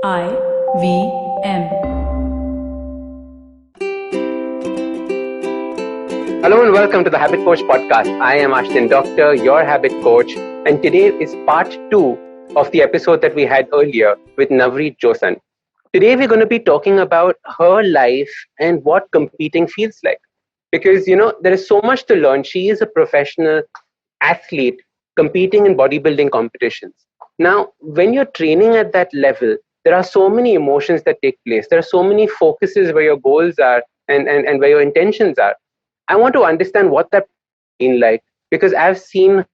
IVM. Hello and welcome to the Habit Coach podcast. I am Ashdin Doctor, your habit coach, and today is part 2 of the episode that we had earlier with Navreet Josan. Today we're going to be talking about her life and what competing feels like. Because, there is so much to learn. She is a professional athlete competing in bodybuilding competitions. Now, when you're training at that level, there are so many emotions that take place. There are so many focuses where your goals are and where your intentions are. I want to understand what that been like, because I've seen her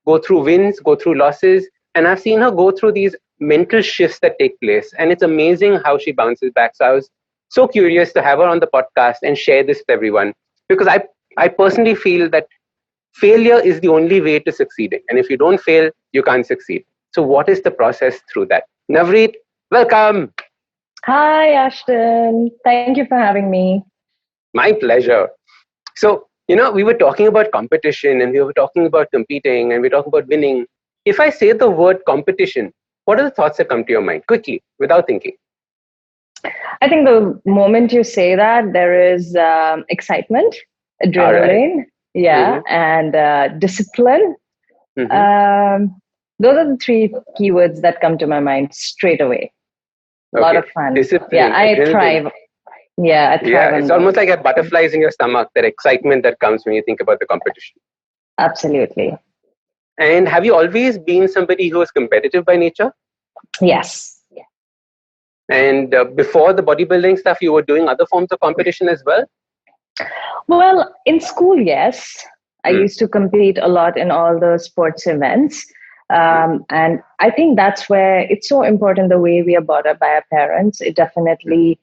go through wins, go through losses, and I've seen her go through these mental shifts that take place. And it's amazing how she bounces back. So I was so curious to have her on the podcast and share this with everyone, because I personally feel that failure is the only way to succeeding. And if you don't fail, you can't succeed. So what is the process through that? Navreet, welcome. Hi, Ashton. Thank you for having me. My pleasure. So, we were talking about competition and we were talking about competing and we're talking about winning. If I say the word competition, what are the thoughts that come to your mind quickly without thinking? I think the moment you say that, there is excitement, adrenaline, and discipline. Those are the three keywords that come to my mind straight away. A lot of fun. Discipline, yeah, I adrenaline. thrive. Yeah, I thrive. Yeah, it's almost like a butterflies in your stomach, that excitement that comes when you think about the competition. Absolutely. And have you always been somebody who was competitive by nature? Yes. And before the bodybuilding stuff, you were doing other forms of competition as well? Well, in school, yes. I used to compete a lot in all the sports events. And I think that's where it's so important the way we are brought up by our parents. It definitely,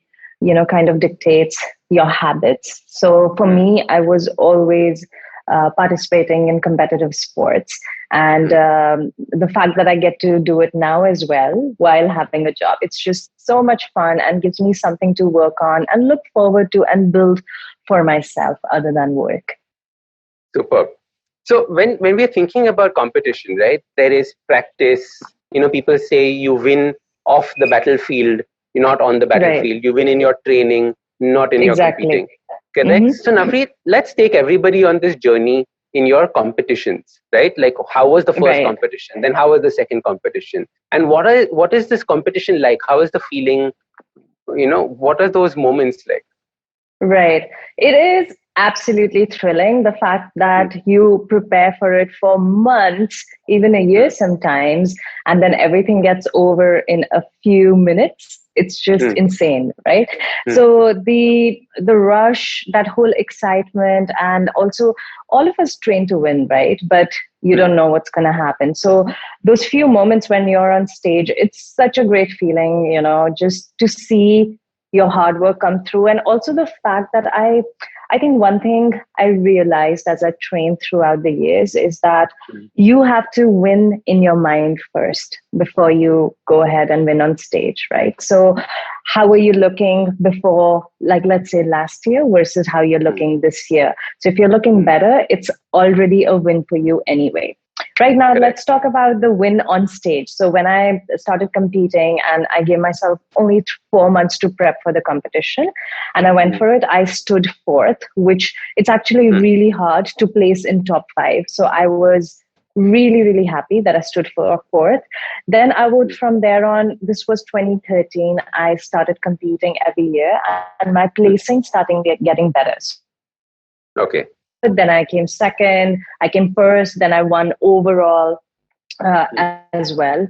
kind of dictates your habits. So for me, I was always participating in competitive sports. And the fact that I get to do it now as well while having a job, it's just so much fun and gives me something to work on and look forward to and build for myself other than work. Superb. So when we're thinking about competition, right, there is practice. People say you win off the battlefield, you're not on the battlefield. Right. You win in your training, not in Exactly. your competing. Correct? So Navreet, let's take everybody on this journey in your competitions, right? Like, how was the first competition? Then how was the second competition? And what is this competition like? How is the feeling? What are those moments like? Right. It is absolutely thrilling. The fact that you prepare for it for months, even a year sometimes, and then everything gets over in a few minutes. It's just insane, right? So the rush, that whole excitement, and also all of us train to win, right? But you don't know what's going to happen. So those few moments when you're on stage, it's such a great feeling, just to see your hard work come through. And also the fact that I think one thing I realized as I trained throughout the years is that you have to win in your mind first before you go ahead and win on stage, right? So how were you looking before, like, let's say last year versus how you're looking this year? So if you're looking better, it's already a win for you anyway. Right now, let's talk about the win on stage. So when I started competing and I gave myself only 4 months to prep for the competition and I went for it, I stood fourth, which it's actually really hard to place in top 5. So I was really, really happy that I stood for fourth. Then I would, from there on, this was 2013, I started competing every year and my placing started getting better. Okay. Then I came second, I came first, then I won overall as well.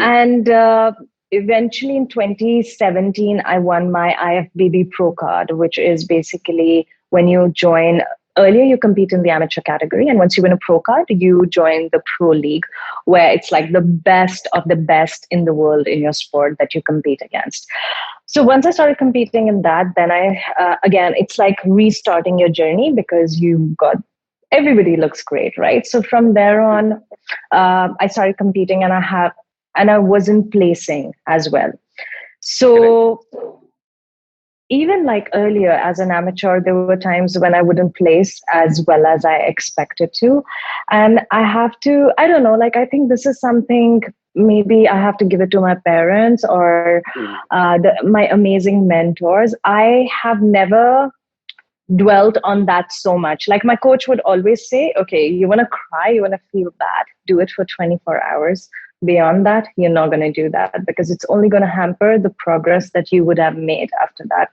And eventually in 2017, I won my IFBB Pro card, which is basically when you join. Earlier, you compete in the amateur category, and once you win a pro card, you join the pro league, where it's like the best of the best in the world in your sport that you compete against. So once I started competing in that, then again, it's like restarting your journey because everybody looks great, right? So from there on, I started competing and I wasn't placing as well. So even like earlier as an amateur, there were times when I wouldn't place as well as I expected to. And I don't know, I think this is something maybe I have to give it to my parents or my amazing mentors. I have never dwelt on that so much. Like my coach would always say, okay, you want to cry, you want to feel bad, do it for 24 hours. Beyond that, you're not going to do that because it's only going to hamper the progress that you would have made after that.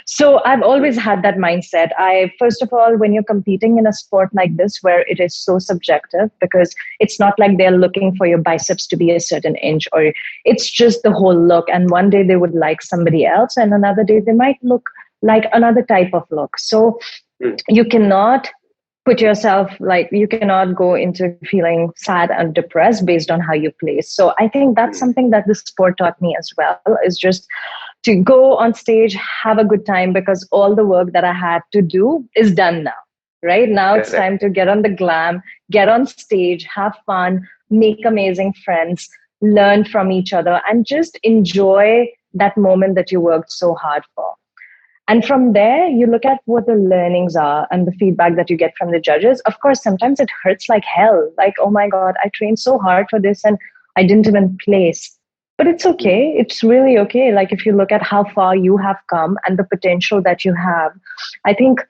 So I've always had that mindset. First of all, when you're competing in a sport like this, where it is so subjective, because it's not like they're looking for your biceps to be a certain inch, or it's just the whole look. And one day they would like somebody else, and another day they might look like another type of look. So you cannot put yourself, like, you cannot go into feeling sad and depressed based on how you place. So I think that's something that the sport taught me as well, is just to go on stage, have a good time, because all the work that I had to do is done now. Right now, it's time to get on the glam, get on stage, have fun, make amazing friends, learn from each other, and just enjoy that moment that you worked so hard for. And from there, you look at what the learnings are and the feedback that you get from the judges. Of course, sometimes it hurts like hell. Like, oh my God, I trained so hard for this and I didn't even place. But it's okay. It's really okay. Like, if you look at how far you have come and the potential that you have, I think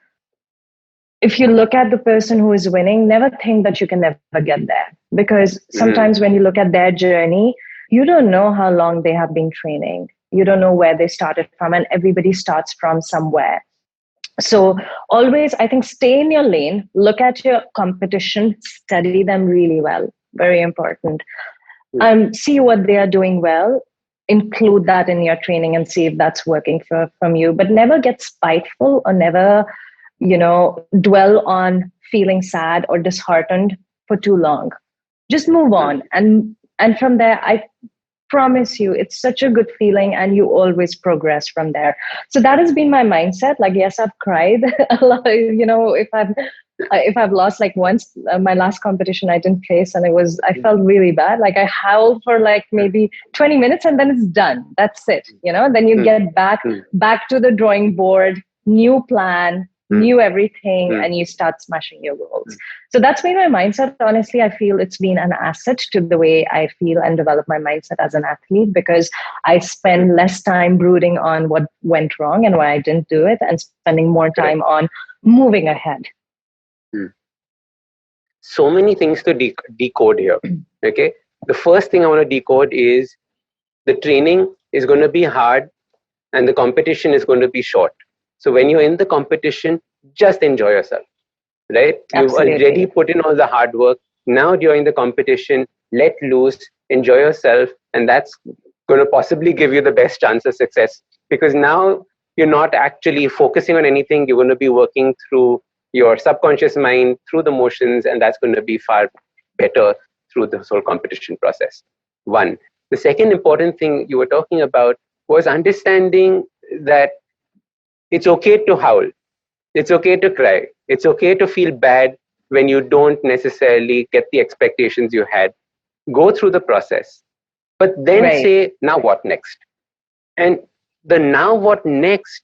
if you look at the person who is winning, never think that you can never get there. Because sometimes when you look at their journey, you don't know how long they have been training. You don't know where they started from, and everybody starts from somewhere. So always, I think, stay in your lane, look at your competition, study them really well. Very important. See what they are doing well, include that in your training and see if that's working from you. But never get spiteful, or never, dwell on feeling sad or disheartened for too long. Just move on. And from there, I promise you, it's such a good feeling, and you always progress from there. So that has been my mindset. Like, yes, I've cried a lot. If I've lost, like once, my last competition, I didn't place, and I felt really bad. Like, I howled for like maybe 20 minutes, and then it's done. That's it. Then you get back to the drawing board, new plan, new everything, and you start smashing your goals. So that's been my mindset. Honestly, I feel it's been an asset to the way I feel and develop my mindset as an athlete, because I spend less time brooding on what went wrong and why I didn't do it, and spending more time on moving ahead. So many things to decode here. Okay. The first thing I want to decode is the training is going to be hard and the competition is going to be short. So when you're in the competition, just enjoy yourself, right? Absolutely. You've already put in all the hard work. Now during the competition, let loose, enjoy yourself. And that's going to possibly give you the best chance of success, because now you're not actually focusing on anything. You're going to be working through your subconscious mind, through the motions, and that's going to be far better through the whole competition process. One. The second important thing you were talking about was understanding that it's okay to howl. It's okay to cry. It's okay to feel bad when you don't necessarily get the expectations you had. Go through the process, but then say, now what next? And the now what next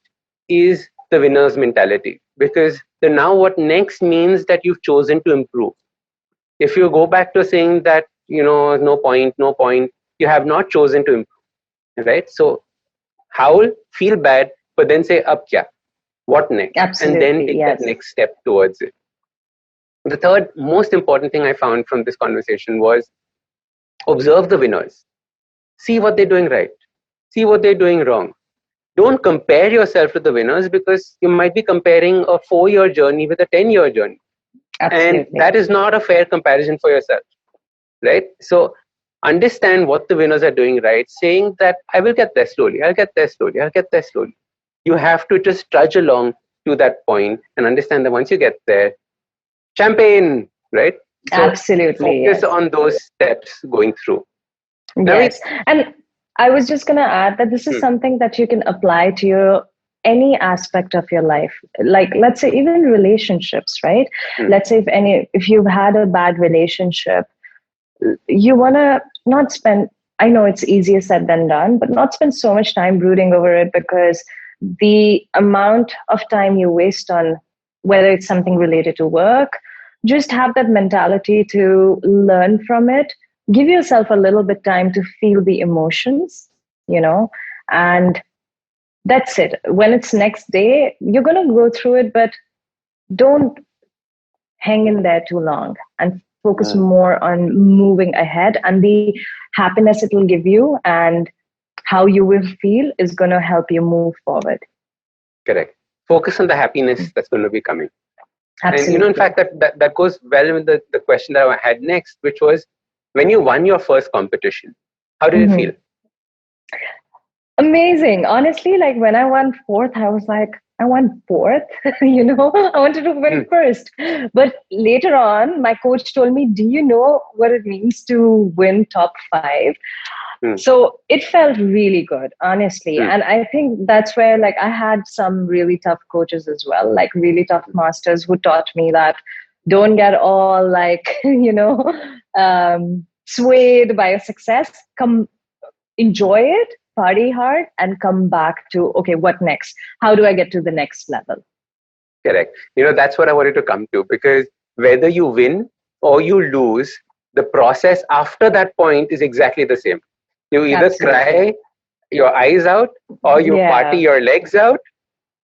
is the winner's mentality, because the now what next means that you've chosen to improve. If you go back to saying that, no point, you have not chosen to improve, right? So howl, feel bad, but then say, ab kya? What next? Absolutely, and then take that next step towards it. The third most important thing I found from this conversation was observe the winners. See what they're doing right. See what they're doing wrong. Don't compare yourself to the winners, because you might be comparing a 4-year journey with a 10-year journey. Absolutely. And that is not a fair comparison for yourself, right? So understand what the winners are doing right, saying that I will get there slowly, I'll get there slowly. You have to just trudge along to that point and understand that once you get there, champagne, right? So absolutely. Focus on those steps going through. Yes. And I was just going to add that this is something that you can apply to your any aspect of your life. Like, let's say even relationships, right? Let's say if you've had a bad relationship, you want to not spend, I know it's easier said than done, but not spend so much time brooding over it, because the amount of time you waste on whether it's something related to work, just have that mentality to learn from it, give yourself a little bit time to feel the emotions, and that's it. When it's next day, you're going to go through it, but don't hang in there too long, and focus more on moving ahead, and the happiness it will give you and how you will feel is going to help you move forward. Correct. Focus on the happiness that's going to be coming. Absolutely. And in fact, that goes well with the question that I had next, which was, when you won your first competition, how did it feel? Amazing. Honestly, like when I won fourth, I was like, I won fourth. I wanted to win first. But later on, my coach told me, do you know what it means to win top 5? So it felt really good, honestly. And I think that's where, like, I had some really tough coaches as well, like really tough masters who taught me that don't get all like, swayed by a success. Come enjoy it, party hard, and come back to, okay, what next? How do I get to the next level? Correct. That's what I wanted to come to, because whether you win or you lose, the process after that point is exactly the same. You either cry your eyes out or you party your legs out,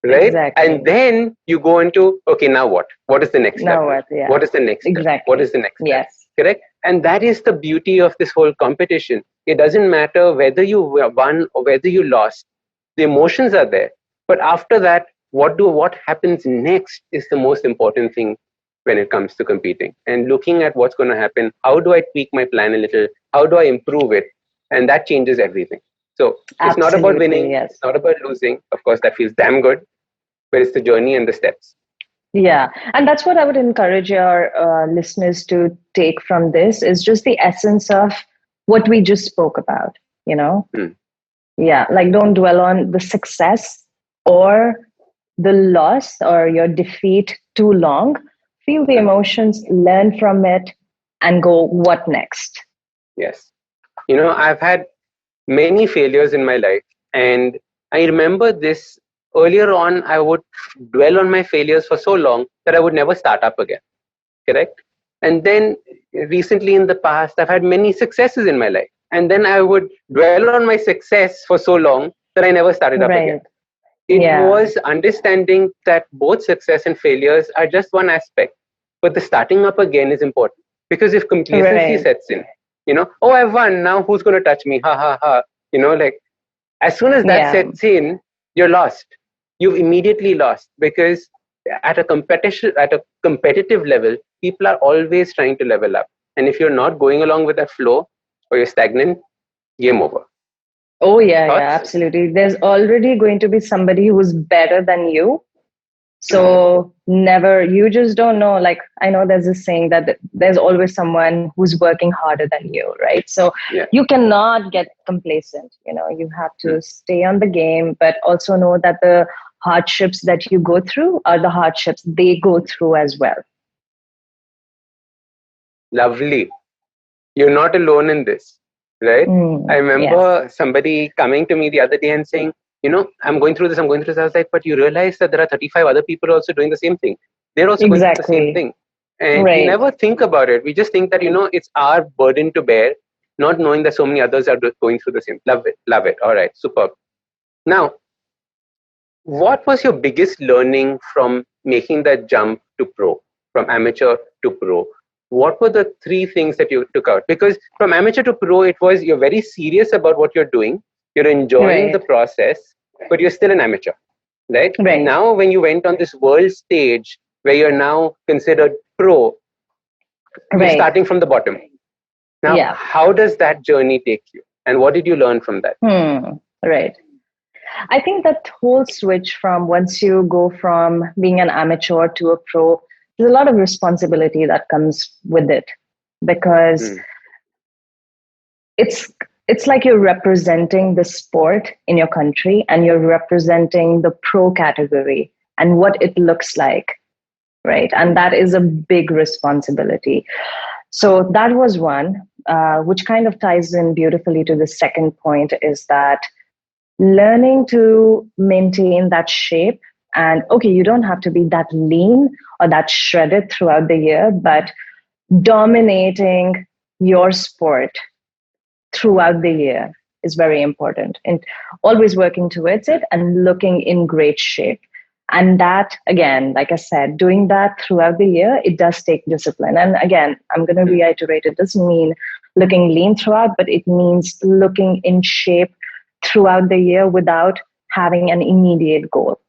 right? Exactly. And then you go into, okay, now what? What is the next now step? What? Yeah. What is the next step? Exactly. What is the next step? Yes. Correct? And that is the beauty of this whole competition. It doesn't matter whether you won or whether you lost. The emotions are there. But after that, what happens next is the most important thing when it comes to competing. And looking at what's going to happen, how do I tweak my plan a little? How do I improve it? And that changes everything. So it's not about winning. Yes. It's not about losing. Of course, that feels damn good. But it's the journey and the steps. Yeah. And that's what I would encourage your listeners to take from this, is just the essence of what we just spoke about, Yeah. Like, don't dwell on the success or the loss or your defeat too long. Feel the emotions, learn from it, and go, what next? Yes. I've had many failures in my life. And I remember this earlier on, I would dwell on my failures for so long that I would never start up again. Correct? And then recently in the past, I've had many successes in my life. And then I would dwell on my success for so long that I never started up again. It was understanding that both success and failures are just one aspect. But the starting up again is important. Because if complacency sets in, oh, I've won, now who's going to touch me? Ha, ha, ha. Like, as soon as that sets in, you're lost. You've immediately lost, because at a competitive level, people are always trying to level up. And if you're not going along with that flow, or you're stagnant, game over. Oh, yeah, absolutely. There's already going to be somebody who's better than you. So never, you just don't know. Like, I know there's this saying that there's always someone who's working harder than you, right? So you cannot get complacent. You have to stay on the game, but also know that the hardships that you go through are the hardships they go through as well. Lovely. You're not alone in this, right? I remember somebody coming to me the other day and saying, I'm going through this. I was like, but you realize that there are 35 other people also doing the same thing. They're also going through the same thing. And we never think about it. We just think that, it's our burden to bear, not knowing that so many others are going through the same. Love it. All right, superb. Now, what was your biggest learning from making that jump to pro, from amateur to pro? What were the 3 things that you took out? Because from amateur to pro, it was, you're very serious about what you're doing. You're enjoying the process, but you're still an amateur, right? Now, when you went on this world stage where you're now considered pro, you're starting from the bottom. Now, how does that journey take you? And what did you learn from that? Right. I think that whole switch from once you go from being an amateur to a pro, there's a lot of responsibility that comes with it, because it's like you're representing the sport in your country, and you're representing the pro category and what it looks like, right? And that is a big responsibility. So that was one, which kind of ties in beautifully to the second point, is that learning to maintain that shape. And okay, you don't have to be that lean or that shredded throughout the year, but dominating your sport throughout the year is very important, and always working towards it and looking in great shape. And that, again, like I said, doing that throughout the year, it does take discipline. And again, I'm going to reiterate, it doesn't mean looking lean throughout, but it means looking in shape throughout the year without having an immediate goal.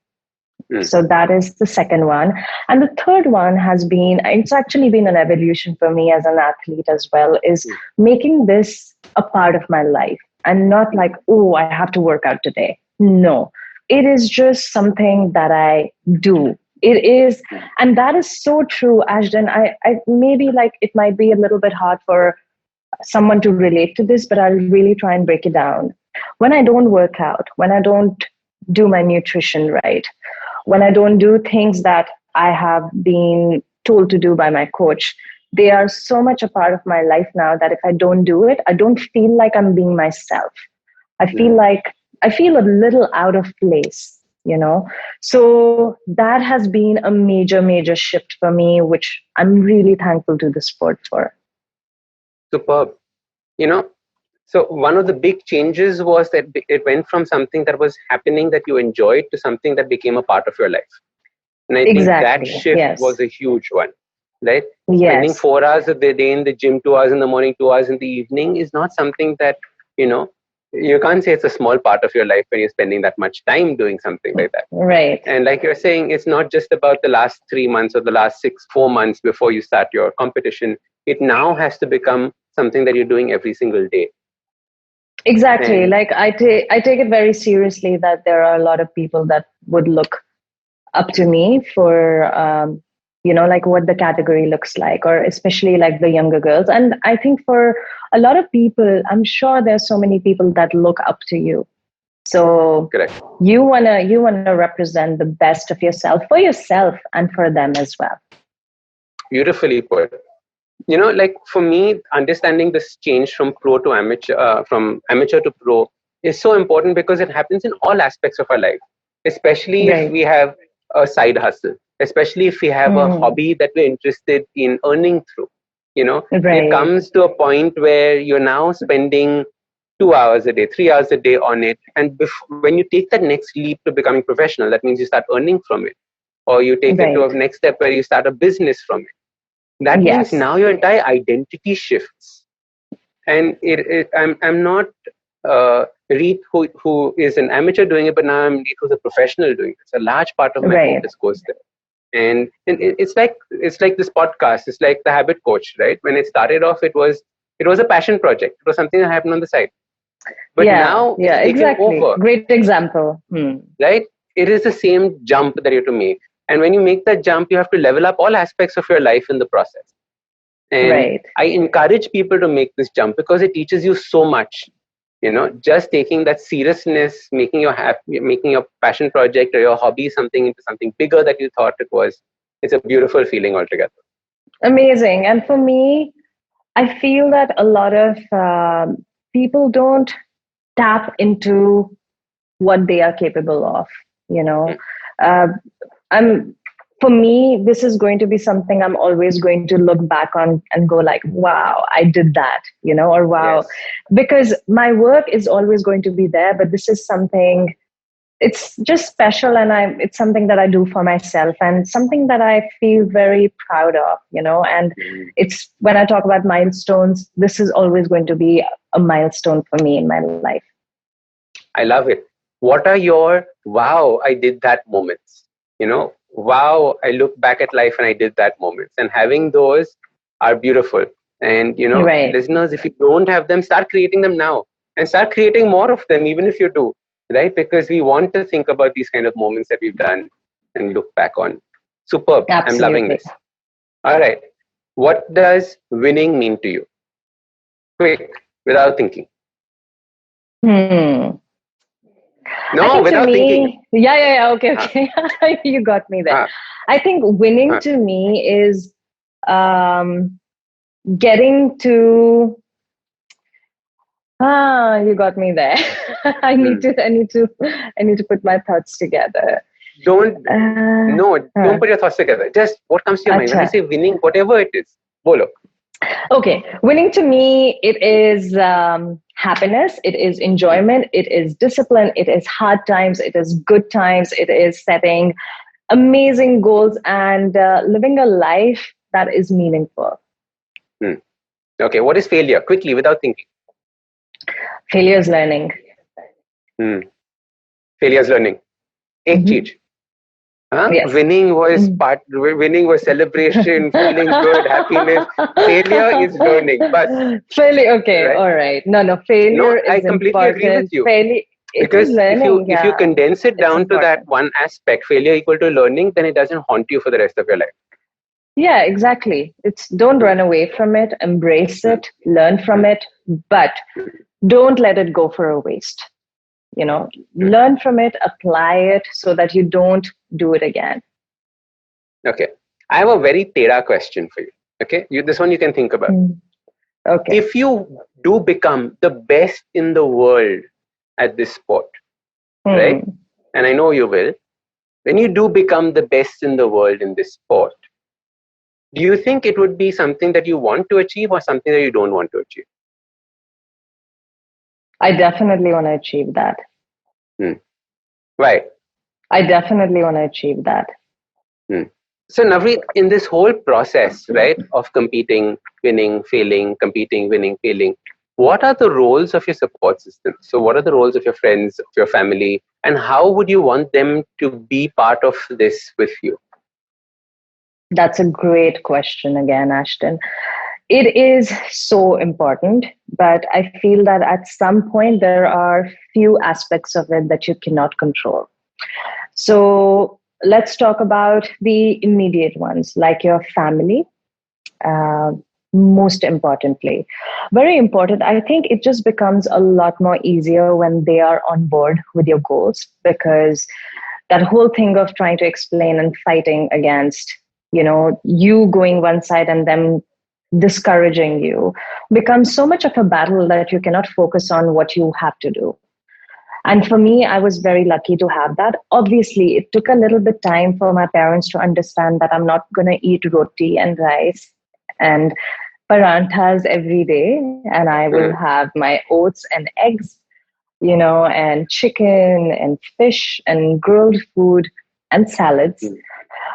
So that is the second one. And the third one has been, it's actually been an evolution for me as an athlete as well, is making this a part of my life and not like, oh, I have to work out today. No, it is just something that I do. It is, and that is so true, Ashdin. I maybe like it might be a little bit hard for someone to relate to this, but I'll really try and break it down. When I don't work out, when I don't do my nutrition right, when I don't do things that I have been told to do by my coach, they are so much a part of my life now that if I don't do it, I don't feel like I'm being myself. I feel a little out of place, you know? So that has been a major, major shift for me, which I'm really thankful to the sport for. Superb. You know, so one of the big changes was that it went from something that was happening that you enjoyed to something that became a part of your life. And I think that shift was a huge one, right? Spending 4 hours of the day in the gym, 2 hours in the morning, 2 hours in the evening is not something that, you know, you can't say it's a small part of your life when you're spending that much time doing something like that. Right. And like you're saying, it's not just about the last 3 months or the last 4 months before you start your competition. It now has to become something that you're doing every single day. Exactly. Like I take it very seriously that there are a lot of people that would look up to me for, you know, like what the category looks like, or especially like the younger girls. And I think for a lot of people, I'm sure there's so many people that look up to you. So correct. You wanna represent the best of yourself for yourself and for them as well. Beautifully put. You know, like for me, understanding this change from pro to amateur, from amateur to pro is so important because it happens in all aspects of our life, especially if we have a side hustle, especially if we have a hobby that we're interested in earning through. You know, it comes to a point where you're now spending 2 hours a day, 3 hours a day on it. And when you take that next leap to becoming professional, that means you start earning from it, or you take it to a next step where you start a business from it. That means now your entire identity shifts. And I'm not Reet who is an amateur doing it, but now I'm Reet who's a professional doing it. It's a large part of my focus goes there. And it's like this podcast. It's like the habit coach, right? When it started off, it was a passion project. It was something that happened on the side. But now it's taken over. Great example. Right? It is the same jump that you have to make. And when you make that jump, you have to level up all aspects of your life in the process. And I encourage people to make this jump because it teaches you so much. You know, just taking that seriousness, making your passion project or your hobby something into something bigger that you thought it was. It's a beautiful feeling altogether. Amazing. And for me, I feel that a lot of people don't tap into what they are capable of. You know, for me, this is going to be something I'm always going to look back on and go like, wow, I did that, you know, or wow, because my work is always going to be there, but this is something, it's just special. And it's something that I do for myself and something that I feel very proud of, you know, and it's when I talk about milestones, this is always going to be a milestone for me in my life. I love it. What are your, wow, I did that moments, you know? Wow, I look back at life and I did that moments, and having those are beautiful. And you know, listeners, if you don't have them, start creating them now and start creating more of them, even if you do, right? Because we want to think about these kind of moments that we've done and look back on. Superb. Absolutely. I'm loving this. All right. What does winning mean to you? Quick, without thinking. No, without thinking. Yeah. Okay. You got me there. I think winning to me is getting to. You got me there. I need to put my thoughts together. Don't put your thoughts together. Just what comes to your mind. When you say winning, whatever it is, bolo. Okay, winning to me, it is happiness, it is enjoyment, it is discipline, it is hard times, it is good times, it is setting amazing goals and living a life that is meaningful. Hmm. Okay, what is failure? Quickly, without thinking. Failure is learning. Hmm. Failure is learning. Ek Mhm. cheez. Huh? Yes. Winning was Mm. winning was celebration, feeling good, happiness. Failure is learning, but Failure, okay, right? all right. No, no, No, failure I is completely agree with important. you. Failure, it is Because learning, if you yeah, condense it it's down to that important. one aspect, failure equal to learning, then it doesn't haunt you for the rest of your life. Yeah, exactly. It's don't Hmm, run away from it, embrace hmm, it, learn from hmm, it, but hmm, don't let it go for a waste. hmm. Learn from it, apply it so that you don't do it again. Okay. I have a very Tera question for you. Okay. This one you can think about. Mm. Okay. If you do become the best in the world at this sport, right? Hmm. And I know you will, when you do become the best in the world in this sport, do you think it would be something that you want to achieve or something that you don't want to achieve? I definitely want to achieve that. Hmm. Why? I definitely want to achieve that. Hmm. So, Navreet, in this whole process, right, of competing, winning, failing, competing, winning, failing, what are the roles of your support system? So, what are the roles of your friends, of your family, and how would you want them to be part of this with you? That's a great question again, Ashton. It is so important, but I feel that at some point there are few aspects of it that you cannot control. So let's talk about the immediate ones, like your family. Uh, Most importantly, very important. I think it just becomes a lot more easier when they are on board with your goals, because that whole thing of trying to explain and fighting against, you going one side and them discouraging you becomes so much of a battle that you cannot focus on what you have to do. And for me, I was very lucky to have that. Obviously, it took a little bit time for my parents to understand that I'm not going to eat roti and rice and paranthas every day, and I will Hmm. have my oats and eggs, and chicken and fish and grilled food and salads. Hmm.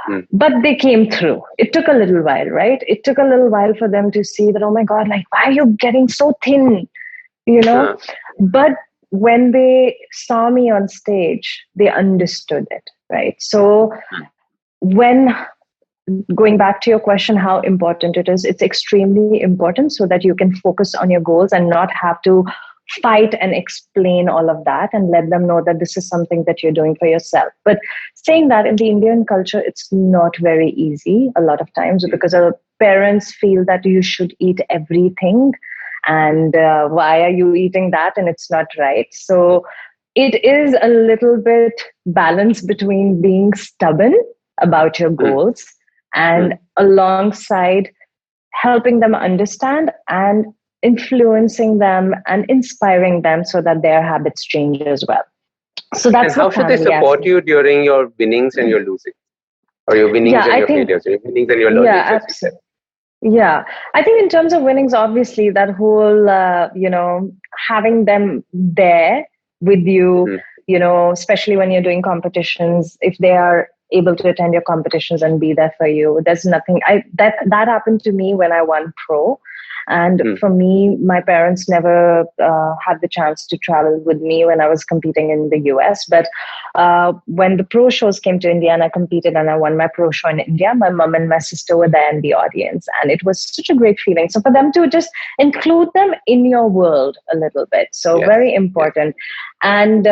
Hmm. But they came through. It took a little while, right? It took a little while for them to see that, oh my God, like, why are you getting so thin? You know? Uh, But when they saw me on stage, they understood it, right? So when going back to your question, how important it is, it's extremely important so that you can focus on your goals and not have to fight and explain all of that, and let them know that this is something that you're doing for yourself. But saying that, in the Indian culture, it's not very easy a lot of times, hmm. because our parents feel that you should eat everything, and why are you eating that, and it's not right. So it is a little bit balance between being stubborn about your Hmm. goals Hmm. and alongside helping them understand and influencing them and inspiring them so that their habits change as well. So And that's the how should they family support aspect. you during your winnings and your losing, or your Yeah, winnings and I your think, failures, or your winnings and your yeah, learnings, as you said? yeah, I think in terms of winnings, obviously that whole, having them there with you, Hmm. especially when you're doing competitions, if they are able to attend your competitions and be there for you, there's nothing. That happened to me when I won pro. And Hmm. for me, my parents never had the chance to travel with me when I was competing in the US. But when the pro shows came to India and I competed and I won my pro show in India, my mom and my sister were there in the audience. And it was such a great feeling. So for them to just include them in your world a little bit. So Yes. very Yes. important. And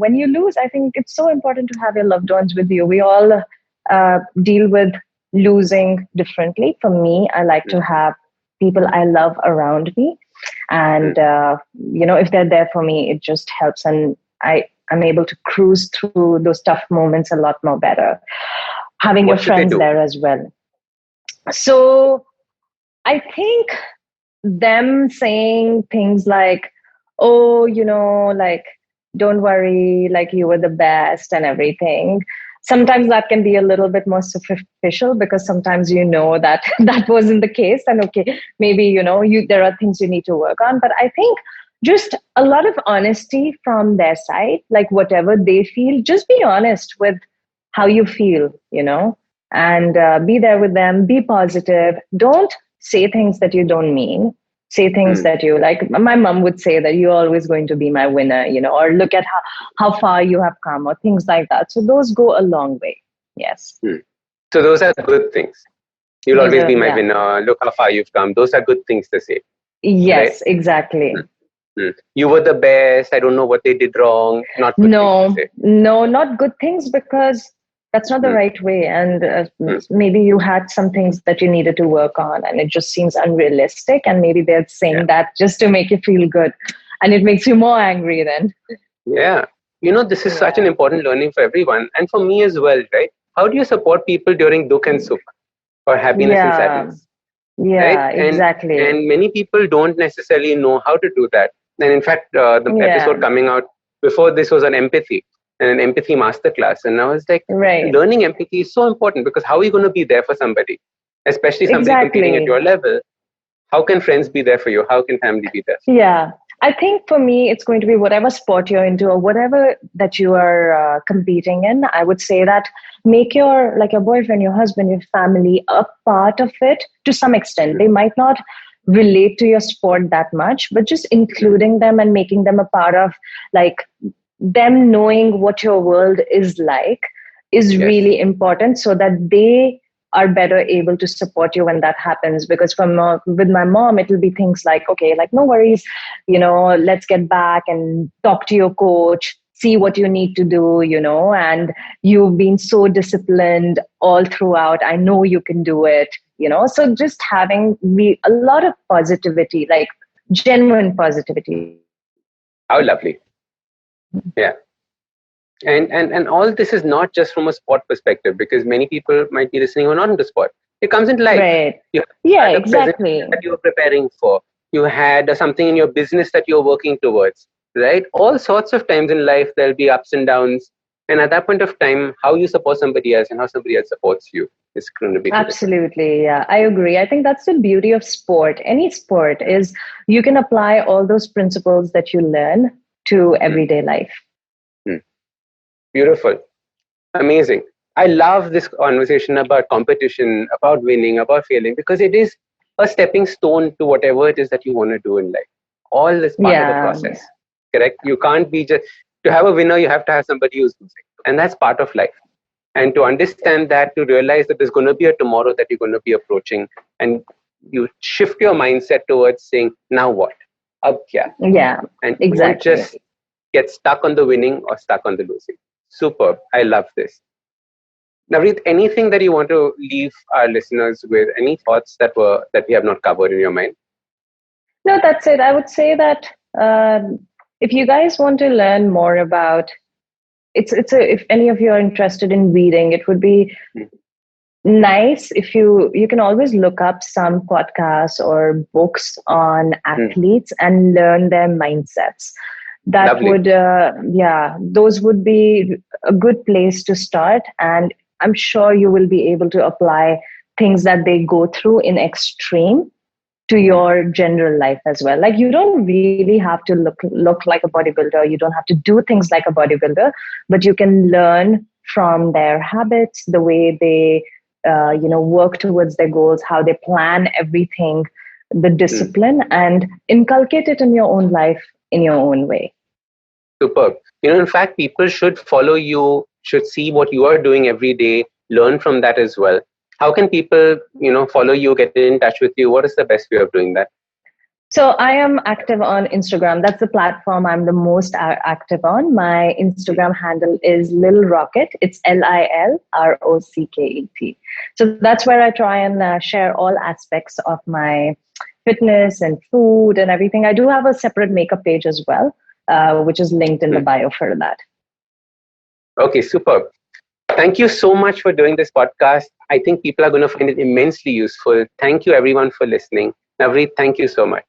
when you lose, I think it's so important to have your loved ones with you. We all deal with losing differently. For me, I like Hmm. to have people I love around me. Hmm. And, if they're there for me, it just helps. And I'm able to cruise through those tough moments a lot more better. Having your What should they friends do? there as well. So I think them saying things like, oh, like, don't worry, like, you were the best and everything. Sometimes that can be a little bit more superficial because sometimes that that wasn't the case, and okay, maybe there are things you need to work on. But I think just a lot of honesty from their side, like whatever they feel, just be honest with how you feel, and be there with them, be positive. Don't say things that you don't mean. Say things that you like. My mom would say that you're always going to be my winner, or look at how far you have come, or things like that. So those go a long way. Yes. So those are good things. You'll Those always are, be my yeah. winner. Look how far you've come. Those are good things to say. Yes, Right? exactly. You were the best. I don't know what they did wrong. Not good things to say. No, not good things, because that's not the right way. And maybe you had some things that you needed to work on, and it just seems unrealistic. And maybe they're saying that just to make you feel good, and it makes you more angry then. Yeah. This is such an important learning for everyone, and for me as well, right? How do you support people during dukh and sukh, or happiness and sadness? Right? Yeah, exactly. And many people don't necessarily know how to do that. And in fact, the episode coming out before this was on empathy, and an empathy masterclass. And I was like, learning empathy is so important, because how are you going to be there for somebody, especially somebody competing at your level? How can friends be there for you? How can family be there? Yeah. I think for me, it's going to be whatever sport you're into or whatever that you are competing in. I would say that make your boyfriend, your husband, your family a part of it to some extent. They might not relate to your sport that much, but just including them and making them a part of them knowing what your world is like is really important, so that they are better able to support you when that happens. Because with my mom, it will be things like, okay, no worries, let's get back and talk to your coach, see what you need to do, and you've been so disciplined all throughout. I know you can do it, So just having a lot of positivity, genuine positivity. How lovely. Yeah. And all this is not just from a sport perspective, because many people might be listening who are not into sport. It comes into life. Right. You had a presentation that you were preparing for. You had something in your business that you're working towards, right? All sorts of times in life, there'll be ups and downs. And at that point of time, how you support somebody else and how somebody else supports you is going to be absolutely. Yeah, I agree. I think that's the beauty of sport. Any sport is you can apply all those principles that you learn to everyday life. Beautiful. Amazing. I love this conversation about competition, about winning, about failing, because it is a stepping stone to whatever it is that you want to do in life. All is part of the process. Correct? You can't be just, to have a winner, you have to have somebody who's losing. And that's part of life. And to understand that, to realize that there's going to be a tomorrow that you're going to be approaching, and you shift your mindset towards saying, now what? Ab kya? Yeah, and exactly. Don't just get stuck on the winning or stuck on the losing. Superb. I love this. Navreet, anything that you want to leave our listeners with? Any thoughts that we have not covered in your mind? No, that's it. I would say that if you guys want to learn more about if any of you are interested in reading, it would be nice if you can always look up some podcasts or books on athletes and learn their mindsets. That Lovely. would those would be a good place to start, and I'm sure you will be able to apply things that they go through in extreme to your general life as well. Like, you don't really have to look like a bodybuilder. You don't have to do things like a bodybuilder, but you can learn from their habits, the way they, work towards their goals, how they plan everything, the discipline, and inculcate it in your own life in your own way. Superb. In fact, people should follow you, should see what you are doing every day, learn from that as well. How can people, follow you, get in touch with you? What is the best way of doing that? So I am active on Instagram. That's the platform I'm the most active on. My Instagram handle is Lil Rocket. It's LILROCKET. So that's where I try and share all aspects of my fitness and food and everything. I do have a separate makeup page as well, which is linked in the bio for that. Okay, superb. Thank you so much for doing this podcast. I think people are going to find it immensely useful. Thank you, everyone, for listening. Navreet, thank you so much.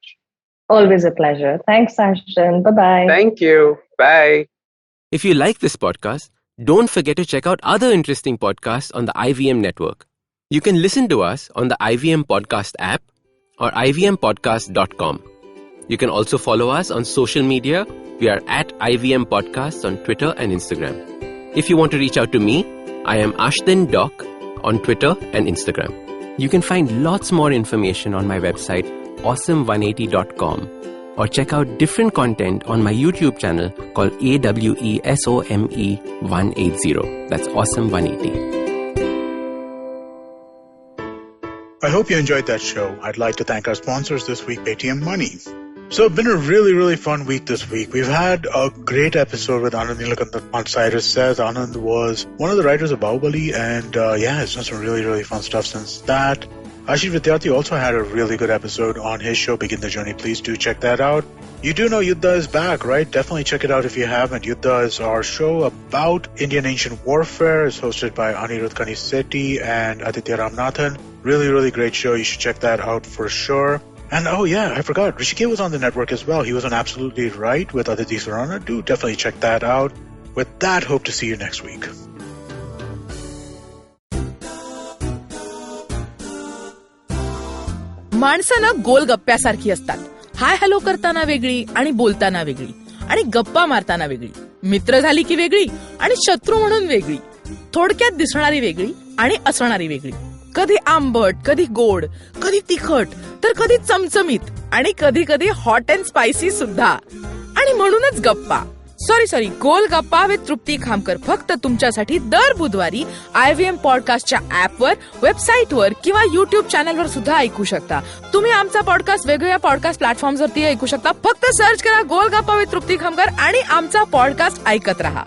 Always a pleasure. Thanks, Ashdin. Bye-bye. Thank you. Bye. If you like this podcast, Don't forget to check out other interesting podcasts on the IVM network. You can listen to us on the IVM Podcast app or ivmpodcast.com. You can also follow us on social media. We are at IVM Podcasts on Twitter and Instagram. If you want to reach out to me, I am Ashdin Doc on Twitter and Instagram. You can find lots more information on my website, awesome180.com, or check out different content on my YouTube channel called AWESOME180. That's Awesome180. I hope you enjoyed that show. I'd like to thank our sponsors this week, Paytm Money. So it's been a really, really fun week this week. We've had a great episode with Anand Nilakanthan on Cyrus Says. Anand was one of the writers of Bahubali, and it's done some really, really fun stuff since that. Ashish Vidyarthi also had a really good episode on his show, Begin the Journey. Please do check that out. You do know Yuddha is back, right? Definitely check it out if you haven't. Yuddha is our show about Indian ancient warfare. It's hosted by Anirudh Kanisetti and Aditya Ramanathan. Really, really great show. You should check that out for sure. And I forgot. Rishikesh was on the network as well. He was on Absolutely Right with Aditi Surana. Do definitely check that out. With that, hope to see you next week. माणसं ना गोलगप्प्यासारखी असतात. Hi hello करताना वेगळी आणि बोलताना वेगळी आणि गप्पा मारताना वेगळी, मित्र झाली की वेगळी आणि शत्रू म्हणून वेगळी, थोडक्यात दिसणारी वेगळी आणि असणारी वेगळी, कधी आंबट, कधी गोड, कधी तिखट, तर कधी चमचमीत आणि कधी कधी हॉट अँड स्पायसी सुद्धा. आणि म्हणूनच गप्पा गोल गप्पा विथ तृप्ती खामकर फक्त तुमच्यासाठी दर बुधवारी IVM पॉडकास्टच्या ऍपवर, वेबसाईटवर किंवा युट्यूब चॅनलवर सुद्धा ऐकू शकता. तुम्ही आमचा पॉडकास्ट वेगवेगळ्या पॉडकास्ट प्लॅटफॉर्मवरती ऐकू शकता. फक्त सर्च करा गोल गप्पा विथ तृप्ती खामकर आणि आमचा पॉडकास्ट ऐकत रहा.